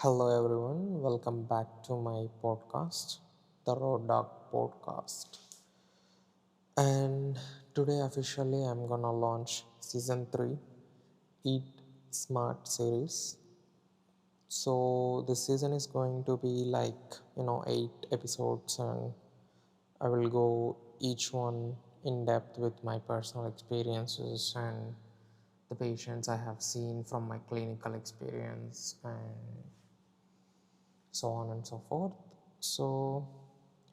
Hello everyone, welcome back to my podcast, the Road Dog Podcast. And today officially I'm gonna launch season 3 Eat Smart series. So this season is going to be like 8 episodes, and I will go each one in depth with my personal experiences and the patients I have seen from my clinical experience and so on and so forth. So,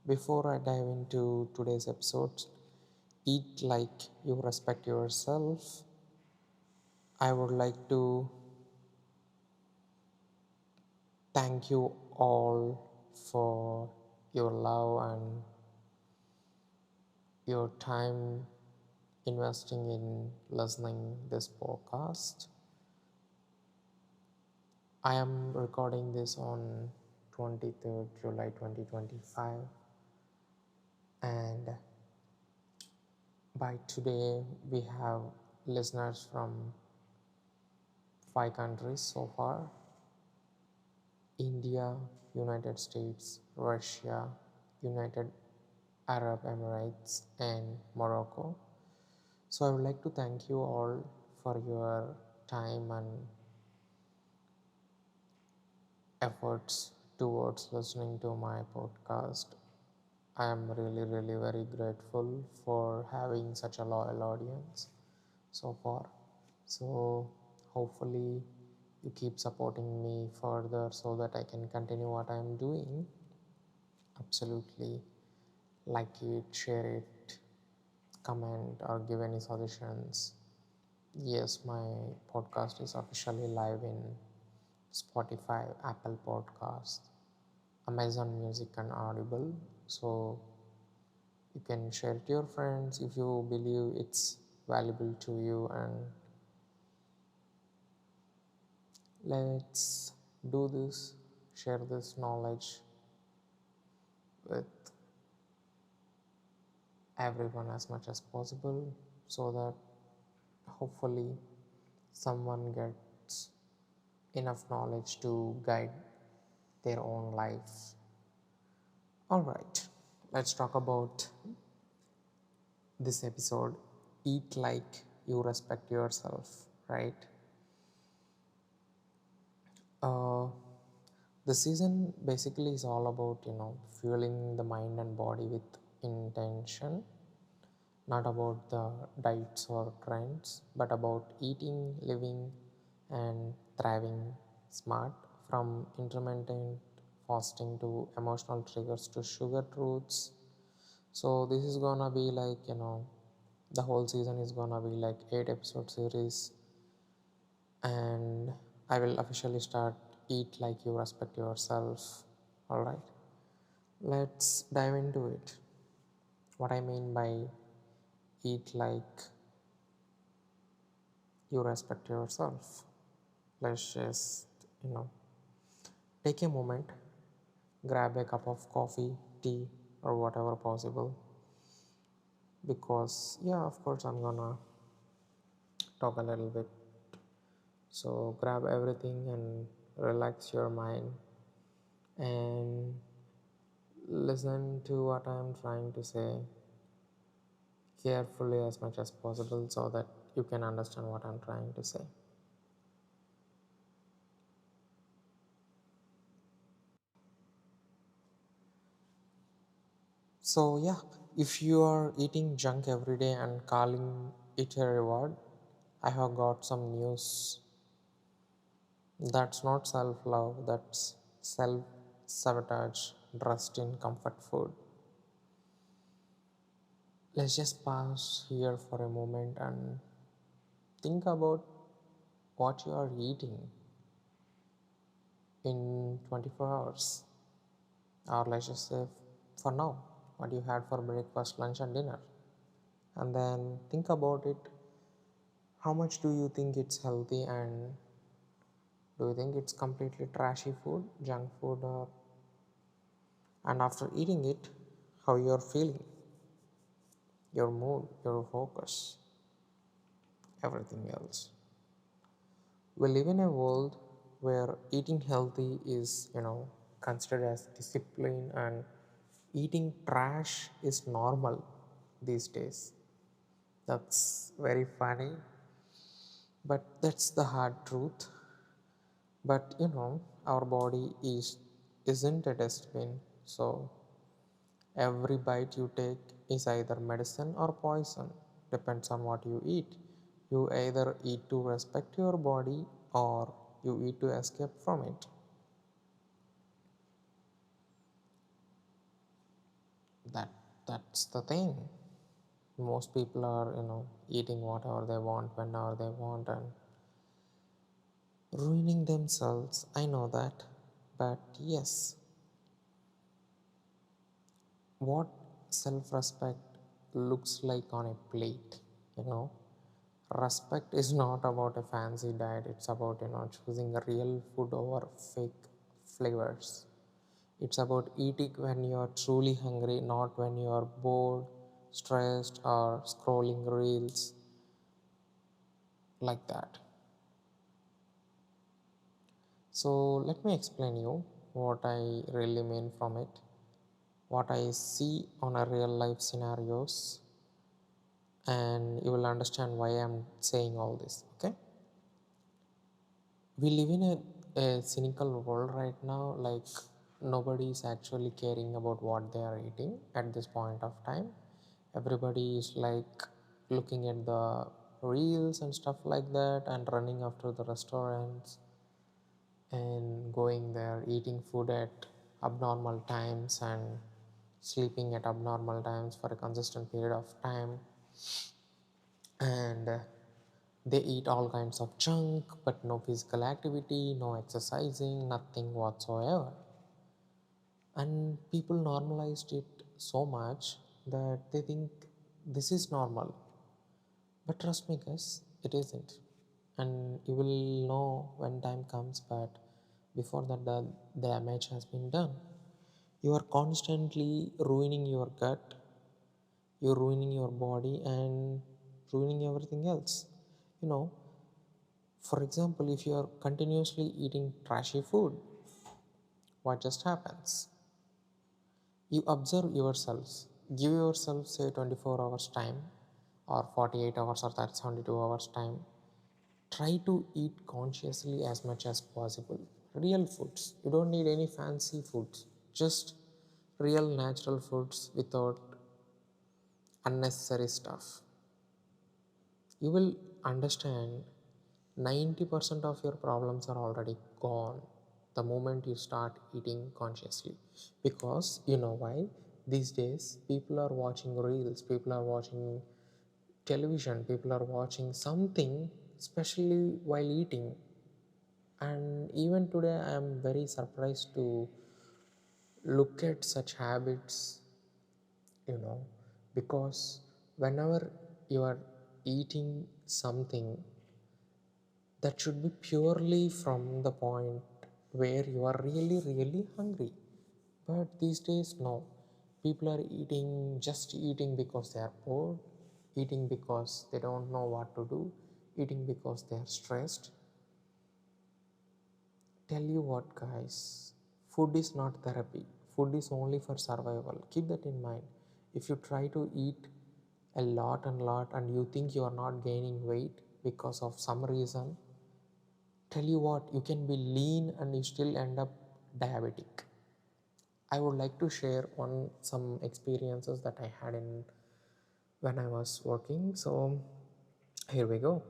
before I dive into today's episode, Eat Like You Respect Yourself, I would like to thank you all for your love and your time investing in listening this podcast. I am recording this on 23rd July 2025, and by today we have listeners from 5 countries so far: India, United States, Russia, United Arab Emirates, and Morocco. So I would like to thank you all for your time and efforts towards listening to my podcast. I am really very grateful for having such a loyal audience so far. So hopefully you keep supporting me further so that I can continue what I am doing. Absolutely. Like it, share it, comment, or give any suggestions. Yes, my podcast is officially live in Spotify, Apple Podcast, Amazon Music, and Audible. So you can share it to your friends if you believe it's valuable to you, and let's do this, share this knowledge with everyone as much as possible so that hopefully someone gets enough knowledge to guide their own life. All right, let's talk about this episode. Eat like you respect yourself, right? Uh, the season basically is all about fueling the mind and body with intention, not about the diets or trends, but about eating, living, and thriving smart, from intermittent fasting to emotional triggers to sugar truths. So, this is gonna be like, the whole season is gonna be like 8 episode series, and I will officially start Eat Like You Respect Yourself. Alright, let's dive into it. What I mean by eat like you respect yourself. Let's just, you know, take a moment, grab a cup of coffee, tea, or whatever possible. Because, yeah, of course, I'm gonna talk a little bit. So, grab everything and relax your mind and listen to what I'm trying to say carefully as much as possible so that you can understand what I'm trying to say. So, yeah, if you are eating junk every day and calling it a reward, I have got some news. That's not self love, that's self sabotage dressed in comfort food. Let's just pause here for a moment and think about what you are eating in 24 hours. Or let's just say for now, what you had for breakfast, lunch, and dinner. And then think about it. How much do you think it's healthy, and do you think it's completely trashy food, junk food, or and after eating it, how you're feeling, your mood, your focus, everything else. We live in a world where eating healthy is, considered as discipline, and eating trash is normal these days. That's very funny, but that's the hard truth. But our body isn't a dustbin, so every bite you take is either medicine or poison, depends on what you eat. You either eat to respect your body or you eat to escape from it. That that's the thing. Most people are, eating whatever they want whenever they want and ruining themselves. I know that. But yes, what self-respect looks like on a plate, you know respect is not about a fancy diet. It's about, choosing a real food over fake flavors. It's about eating when you are truly hungry, not when you are bored, stressed, or scrolling reels like that. So let me explain you what I really mean from it, what I see on a real life scenarios, and you will understand why I'm saying all this. Okay, we live in a cynical world right now. Like, nobody is actually caring about what they are eating at this point of time. Everybody is like looking at the reels and stuff like that and running after the restaurants and going there, eating food at abnormal times and sleeping at abnormal times for a consistent period of time. And they eat all kinds of junk, but no physical activity, no exercising, nothing whatsoever. And people normalized it so much that they think this is normal. But trust me, guys, it isn't. And you will know when time comes, but before that, the damage has been done. You are constantly ruining your gut, you're ruining your body, and ruining everything else. You know, For example, if you are continuously eating trashy food, what just happens? You observe yourselves, give yourself say 24 hours time or 48 hours or that 72 hours time. Try to eat consciously as much as possible. Real foods. You don't need any fancy foods. Just real natural foods without unnecessary stuff. You will understand 90% of your problems are already gone the moment you start eating consciously. Because you know why? These days people are watching reels, people are watching television, people are watching something, especially while eating. And even today I am very surprised to look at such habits, you know because whenever you are eating something, that should be purely from the point where you are really, really hungry. But these days, no. People are eating, just eating because they are bored, eating because they don't know what to do, eating because they are stressed. Tell you what, guys, food is not therapy, food is only for survival. Keep that in mind. If you try to eat a lot and you think you are not gaining weight because of some reason, tell you what, you can be lean and you still end up diabetic. I would like to share on some experiences that I had in when I was working. So here we go.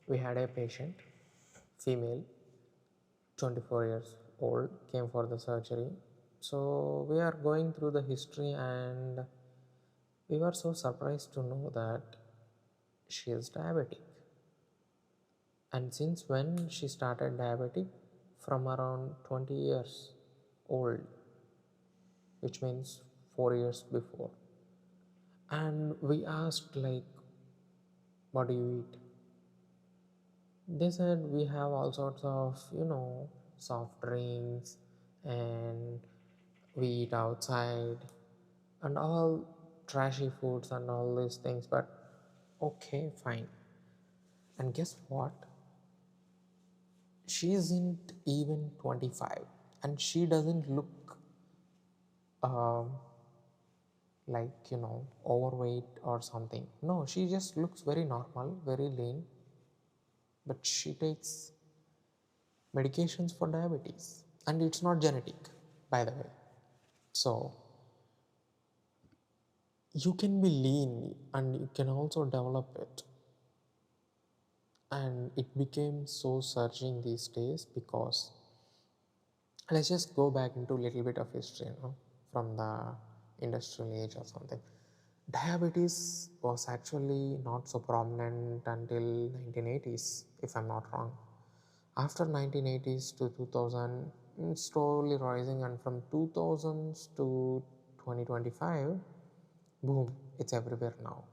We had a patient, female, 24 years old, came for the surgery. So we are going through the history and we were so surprised to know that she is diabetic. And since when she started diabetic? From around 20 years old, which means 4 years before. And we asked, like, what do you eat? They said we have all sorts of, soft drinks, and we eat outside and all trashy foods and all these things. But okay, fine. And guess what? She isn't even 25 and she doesn't look um overweight or something. No, she just looks very normal, very lean, but she takes medications for diabetes and it's not genetic, by the way. So you can be lean and you can also develop it. And it became so surging these days because let's just go back into a little bit of history, from the industrial age or something. Diabetes was actually not so prominent until 1980s, if I'm not wrong. After 1980s to 2000, it's slowly rising, and from 2000s to 2025, boom, it's everywhere now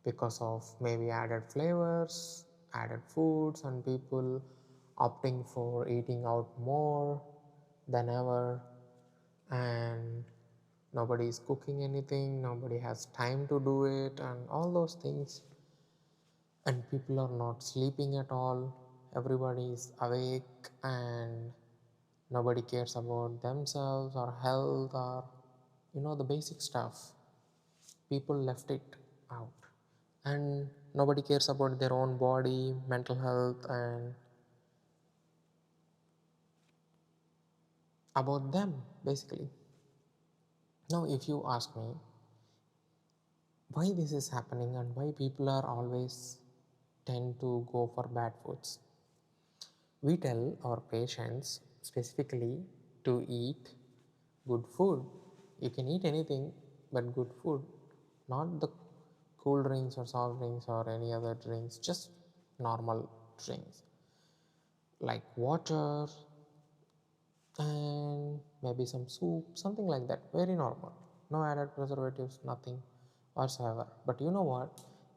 because of maybe added flavors, added foods, and people opting for eating out more than ever. And nobody is cooking anything, nobody has time to do it, and all those things. And people are not sleeping at all, everybody is awake, and nobody cares about themselves or health or the basic stuff. People left it out, and nobody cares about their own body, mental health, and about them basically. Now if you ask me why this is happening and why people are always tend to go for bad foods, we tell our patients specifically to eat good food. You can eat anything but good food, not the cool drinks or soft drinks or any other drinks, just normal drinks like water and maybe some soup, something like that, very normal. No added preservatives, nothing whatsoever. But you know what?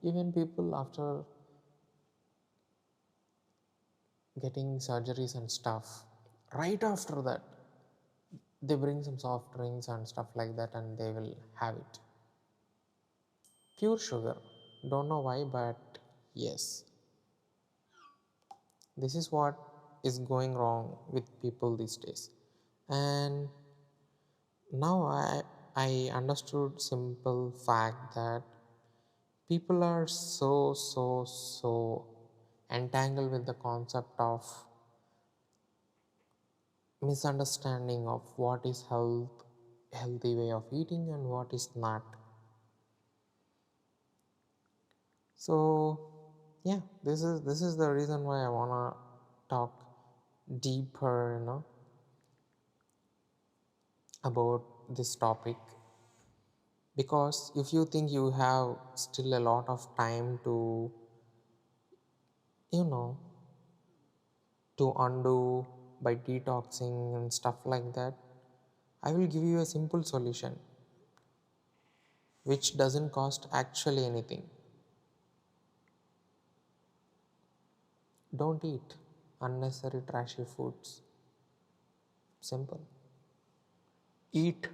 Even people after getting surgeries and stuff, right after that, they bring some soft drinks and stuff like that and they will have it. Pure sugar. Don't know why, but yes, this is what is going wrong with people these days. And now I understood simple fact that people are so entangled with the concept of misunderstanding of what is healthy way of eating and what is not. So yeah, this is the reason why I wanna talk deeper, about this topic. Because if you think you have still a lot of time to, you know, to undo by detoxing and stuff like that, I will give you a simple solution which doesn't cost actually anything. Don't eat unnecessary trashy foods. Simple. Eat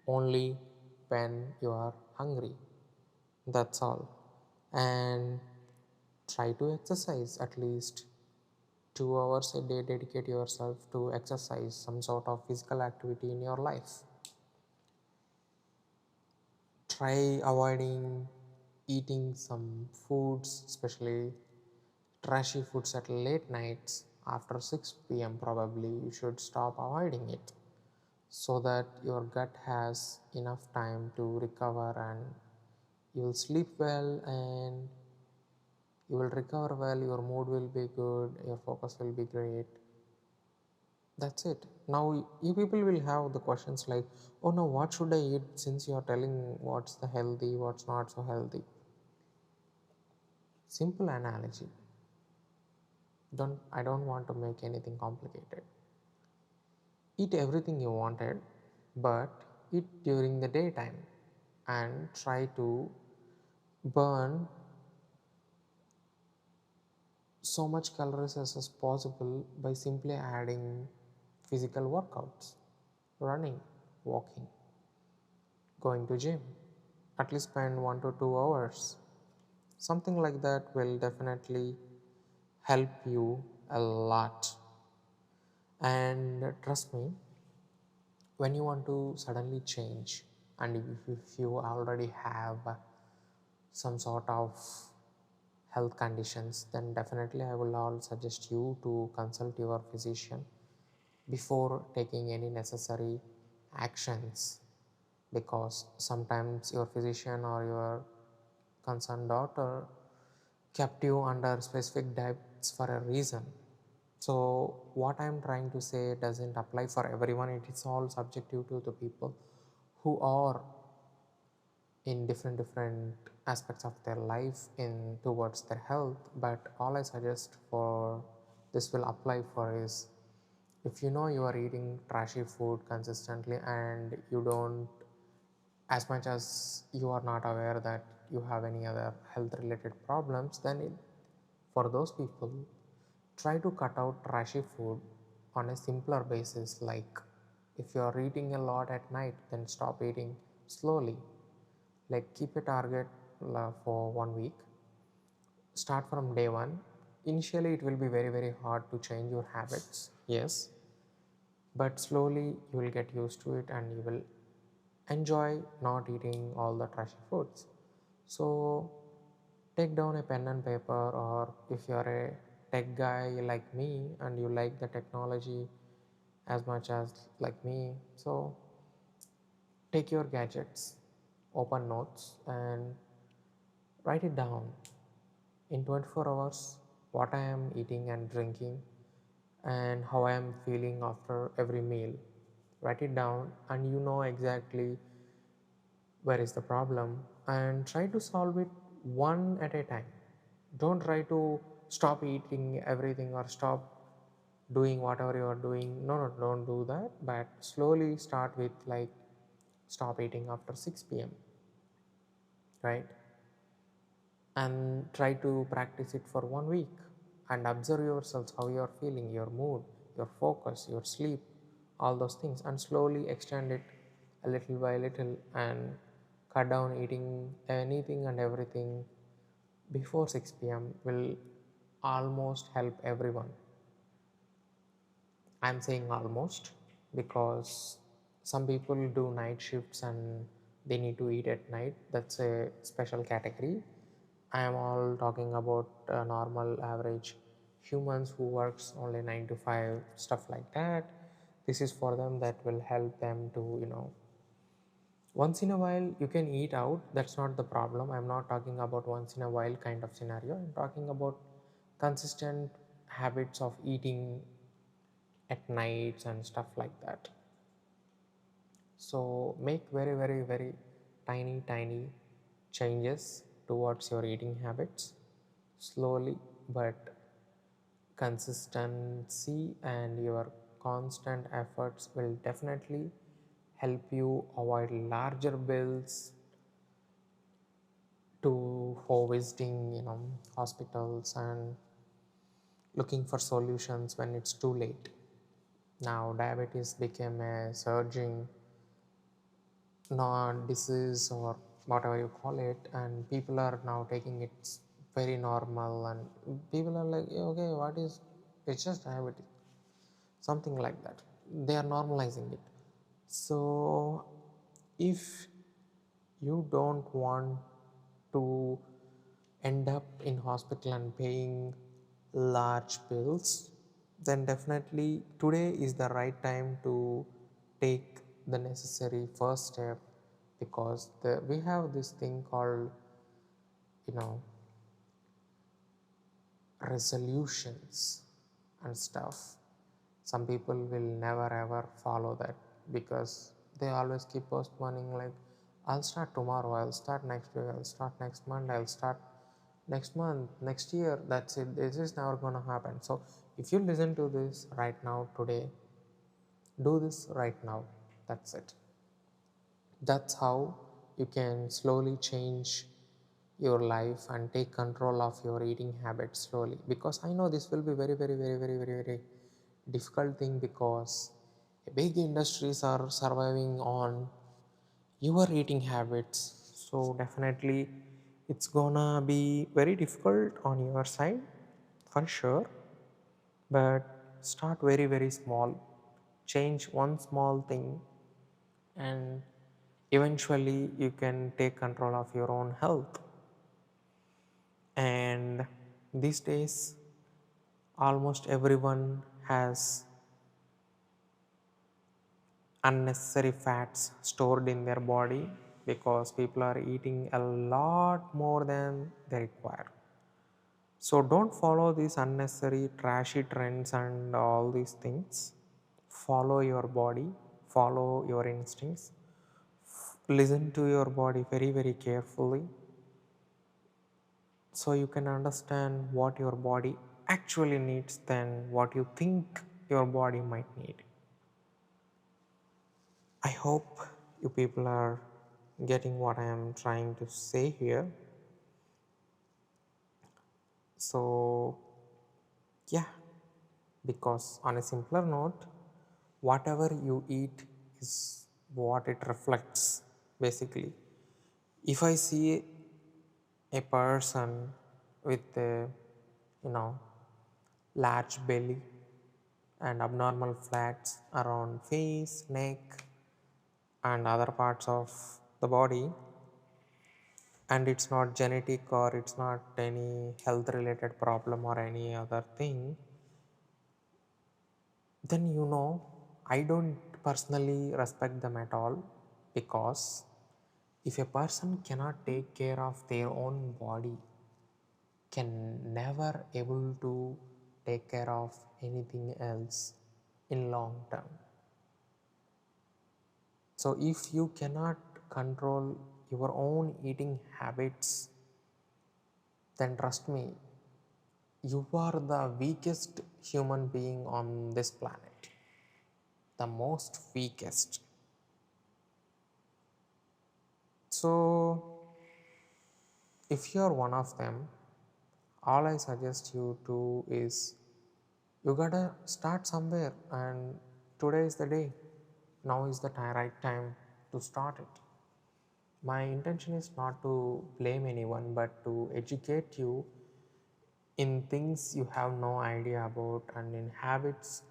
only when you are hungry. That's all. And try to exercise at least 2 hours a day. Dedicate yourself to exercise, some sort of physical activity in your life. Try avoiding eating some foods, especially trashy foods at late nights after 6 p.m. Probably you should stop avoiding it so that your gut has enough time to recover and you will sleep well and you will recover well, your mood will be good, your focus will be great. That's it. Now you people will have the questions like, oh no, what should I eat, since you are telling what's the healthy, what's not so healthy. Simple analogy. I don't want to make anything complicated. Eat everything you wanted, but eat during the daytime and try to burn so much calories as possible by simply adding physical workouts, running, walking, going to gym. At least spend 1 to 2 hours. Something like that will definitely help you a lot. And trust me, when you want to suddenly change, and if you already have some sort of health conditions, then definitely I will all suggest you to consult your physician before taking any necessary actions, because sometimes your physician or your concerned doctor kept you under specific diets for a reason. So what I'm trying to say doesn't apply for everyone. It is all subjective to the people who are in different aspects of their life in towards their health. But all I suggest for this will apply for is, if you know you are eating trashy food consistently and you don't, as much as you are not aware that you have any other health related problems, then for those people, try to cut out trashy food on a simpler basis. Like, if you are eating a lot at night, then stop eating slowly. Like, keep a target for 1 week. Start from day one. Initially, it will be very hard to change your habits, yes, but slowly you will get used to it and you will enjoy not eating all the trashy foods. So take down a pen and paper, or if you are a tech guy like me and you like the technology as much as like me, so take your gadgets, open notes, and write it down in 24 hours what I am eating and drinking and how I am feeling after every meal. Write it down and you know exactly where is the problem, and try to solve it one at a time. Don't try to stop eating everything or stop doing whatever you are doing. No, no, don't do that. But slowly start with, like, stop eating after 6 p.m., right? And try to practice it for 1 week and observe yourselves how you are feeling, your mood, your focus, your sleep, all those things, and slowly extend it a little by little and cut down eating anything and everything before 6 p.m. will almost help everyone. I'm saying almost because some people do night shifts and they need to eat at night. That's a special category. I am all talking about normal average humans who works only 9 to 5, stuff like that. This is for them, that will help them to, once in a while you can eat out. That's not the problem. I'm not talking about once in a while kind of scenario. I'm talking about consistent habits of eating at nights and stuff like that. So make very tiny changes towards your eating habits, slowly, but consistency and your constant efforts will definitely help you avoid larger bills to for visiting, hospitals and looking for solutions when it's too late. Now diabetes became a surging non-disease or whatever you call it, and people are now taking it very normal, and people are like, "Yeah, okay, what is, it's just diabetes," something like that. They are normalizing it. So if you don't want to end up in hospital and paying large bills, then definitely today is the right time to take the necessary first step, because we have this thing called, you know resolutions and stuff. Some people will never ever follow that because they always keep postponing, like, I'll start tomorrow, I'll start next week, I'll start next month, I'll start next month, next year. That's it, this is never gonna happen. So if you listen to this right now, today, do this right now. That's it. That's how you can slowly change your life and take control of your eating habits slowly, because I know this will be very difficult thing, because big industries are surviving on your eating habits. So definitely it's gonna be very difficult on your side, for sure. But start very, very small. Change one small thing, and eventually you can take control of your own health. And these days, almost everyone has unnecessary fats stored in their body because people are eating a lot more than they require. So don't follow these unnecessary trashy trends and all these things. Follow your body, follow your instincts, listen to your body very, very carefully so you can understand what your body actually needs than what you think your body might need. I hope you people are getting what I am trying to say here. So, yeah, because on a simpler note, whatever you eat is what it reflects basically. If I see a person with a, you know, large belly and abnormal fats around face, neck, and other parts of the body, and it's not genetic or it's not any health related problem or any other thing, then I don't personally respect them at all, because if a person cannot take care of their own body, can never able to take care of anything else in long term. So if you cannot control your own eating habits, then trust me, you are the weakest human being on this planet, the most weakest. So if you are one of them, all I suggest you to is you gotta start somewhere, and today is the day. Now is the right time to start it. My intention is not to blame anyone but to educate you in things you have no idea about, and in habits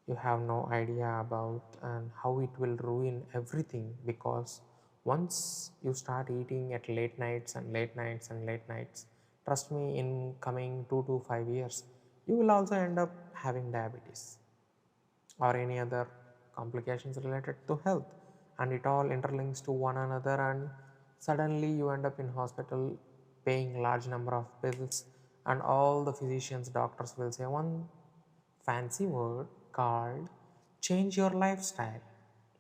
you have no idea about, and how it will ruin everything. Because once you start eating at late nights and late nights and late nights, trust me, in coming 2 to 5 years you will also end up having diabetes or any other complications related to health, and it all interlinks to one another, and suddenly you end up in hospital paying large number of bills, and all the physicians, doctors will say one fancy word called change your lifestyle.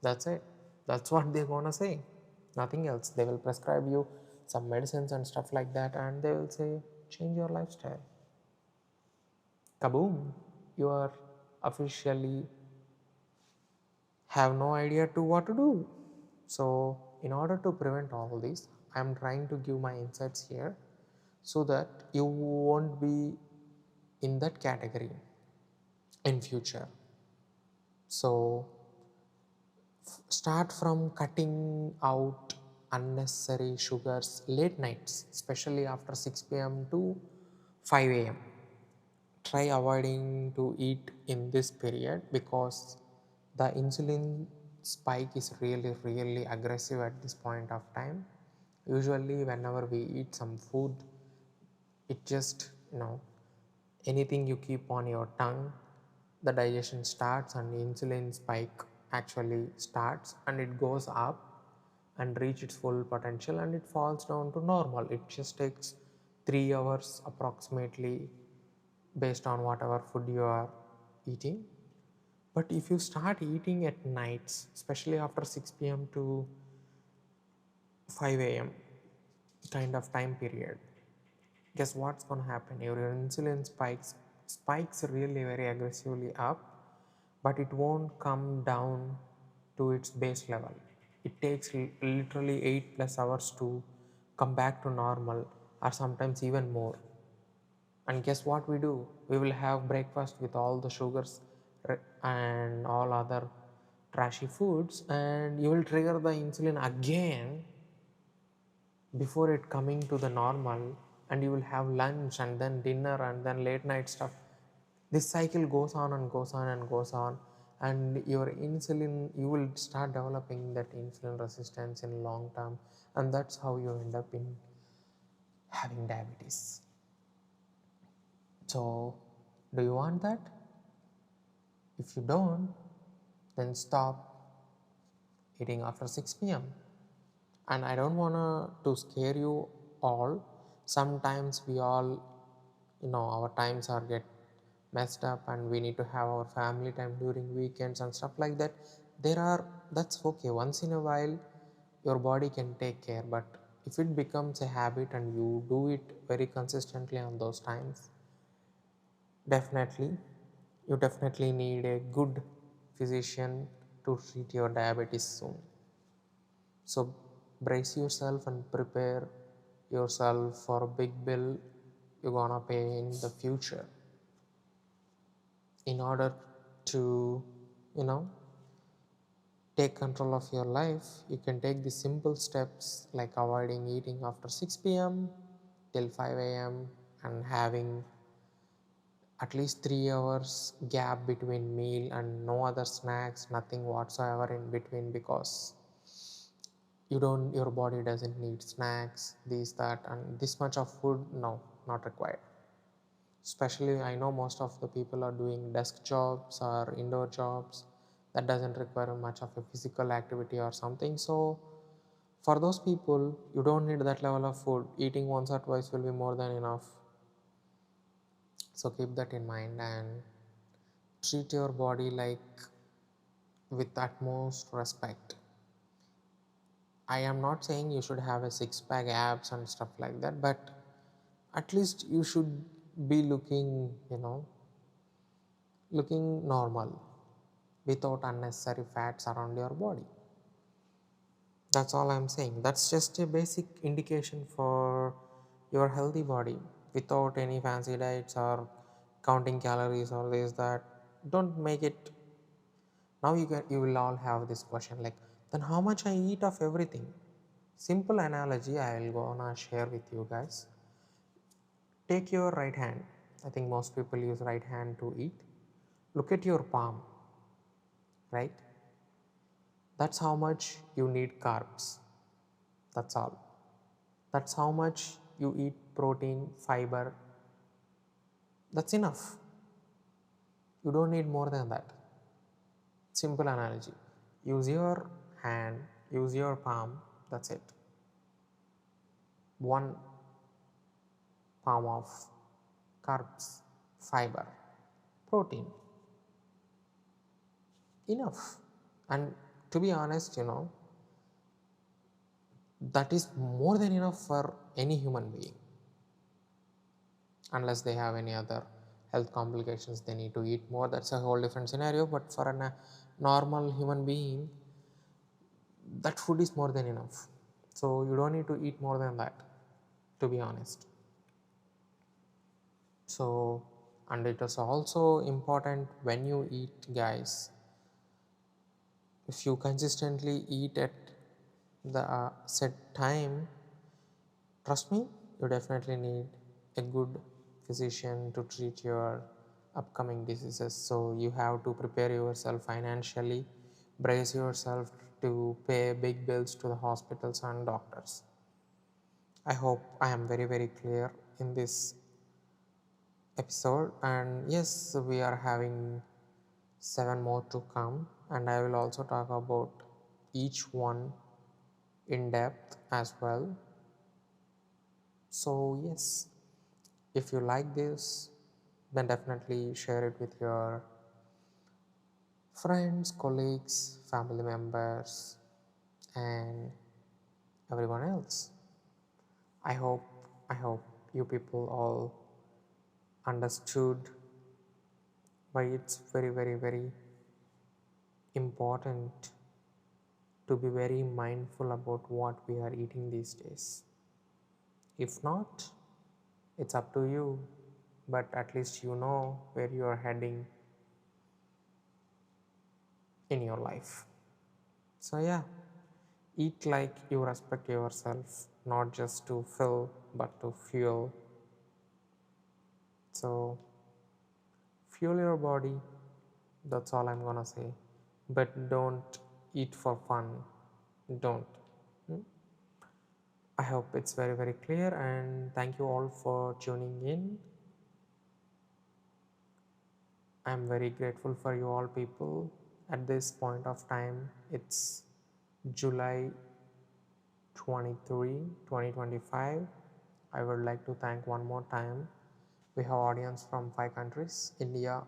That's it. That's what they're gonna say, nothing else. They will prescribe you some medicines and stuff like that, and they will say change your lifestyle. Kaboom, you are officially have no idea to what to do. So in order to prevent all this, I am trying to give my insights here so that you won't be in that category in future. So start from cutting out unnecessary sugars late nights, especially after 6 p.m. to 5 a.m. Try avoiding to eat in this period, because the insulin spike is really, really aggressive at this point of time. Usually whenever we eat some food, it just, anything you keep on your tongue, the digestion starts and the insulin spike actually starts, and it goes up and reach its full potential, and it falls down to normal. It just takes 3 hours approximately, based on whatever food you are eating. But if you start eating at nights, especially after 6 p.m. to 5 a.m. kind of time period, guess what's going to happen? Your insulin spikes really very aggressively up, but it won't come down to its base level. It takes literally 8 plus hours to come back to normal, or sometimes even more. And guess what we do? We will have breakfast with all the sugars and all other trashy foods, and you will trigger the insulin again before it coming to the normal, and you will have lunch and then dinner and then late night stuff. This cycle goes on and goes on and goes on, and your insulin, you will start developing that insulin resistance in long term, and that's how you end up in having diabetes. So, do you want that? If you don't, then stop eating after 6 p.m. And I don't want to scare you all. Sometimes we all, our times are get messed up, and we need to have our family time during weekends and stuff like that. That's okay. Once in a while your body can take care, but if it becomes a habit and you do it very consistently on those times, definitely you definitely need a good physician to treat your diabetes soon. So brace yourself and prepare yourself for a big bill you're gonna pay in the future. In order to, you know, take control of your life, you can take the simple steps like avoiding eating after 6 p.m. till 5 a.m. and having at least 3 hours gap between meal and no other snacks, nothing whatsoever in between, because your body doesn't need snacks, this, that, and this much of food. No, not required. Especially, I know most of the people are doing desk jobs or indoor jobs that doesn't require much of a physical activity or something. So, for those people, you don't need that level of food. Eating once or twice will be more than enough. So, keep that in mind and treat your body like with utmost respect. I am not saying you should have a six pack abs and stuff like that, but at least you should be looking normal without unnecessary fats around your body. That's all I'm saying. That's just a basic indication for your healthy body without any fancy diets or counting calories or this, that. Don't make it. Now you will all have this question like, then how much I eat of everything? Simple analogy I'll gonna share with you guys. Take your right hand. I think most people use right hand to eat. Look at your palm, right? That's how much you need carbs. That's all. That's how much you eat protein, fiber. That's enough. You don't need more than that. Simple analogy. Use your hand, use your palm. That's it. One palm of carbs, fiber, protein. Enough. And to be honest, that is more than enough for any human being, unless they have any other health complications they need to eat more. That's a whole different scenario, but for a normal human being, that food is more than enough. So you don't need to eat more than that, to be honest. So, and it is also important when you eat, guys, if you consistently eat at the set time, trust me, you definitely need a good physician to treat your upcoming diseases. So you have to prepare yourself financially, brace yourself to pay big bills to the hospitals and doctors. I hope I am very, very clear in this episode. And yes, we are having 7 more to come, and I will also talk about each one in depth as well. So, yes, if you like this, then definitely share it with your friends, colleagues, family members, and everyone else. I hope I hope you people all understood why it's very, very, very important to be very mindful about what we are eating these days. If not, it's up to you, but at least you know where you are heading in your life. So, yeah, eat like you respect yourself, not just to fill but to fuel. So, fuel your body. That's all I'm gonna say. But don't eat for fun. Don't. Hmm? I hope it's very, very clear, and thank you all for tuning in. I'm very grateful for you all people. At this point of time, it's July 23, 2025. I would like to thank one more time. We have audience from 5 countries: India,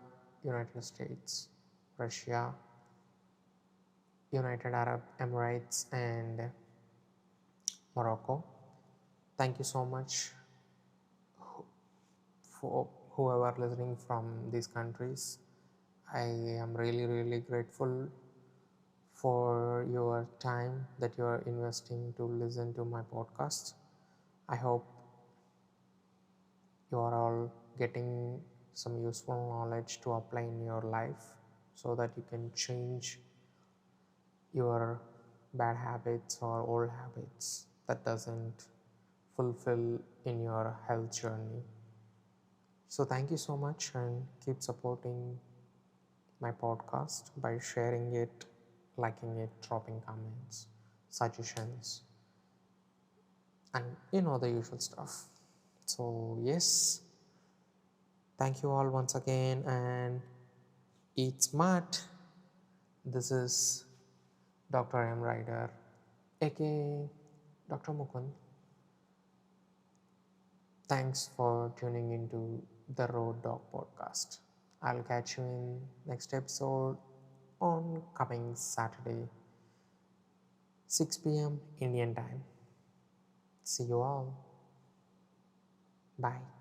United States, Russia, United Arab Emirates, and Morocco. Thank you so much for whoever listening from these countries. I am really, really grateful for your time that you are investing to listen to my podcast. I hope you are all getting some useful knowledge to apply in your life so that you can change your bad habits or old habits that doesn't fulfill in your health journey. So thank you so much, and keep supporting my podcast by sharing it, liking it, dropping comments, suggestions, and the usual stuff. So yes, thank you all once again, and eat smart. This is Dr. M. Ryder, aka Dr. Mukund. Thanks for tuning into the Road Dog podcast. I'll catch you in next episode on coming Saturday, 6 p.m. Indian time. See you all. Bye.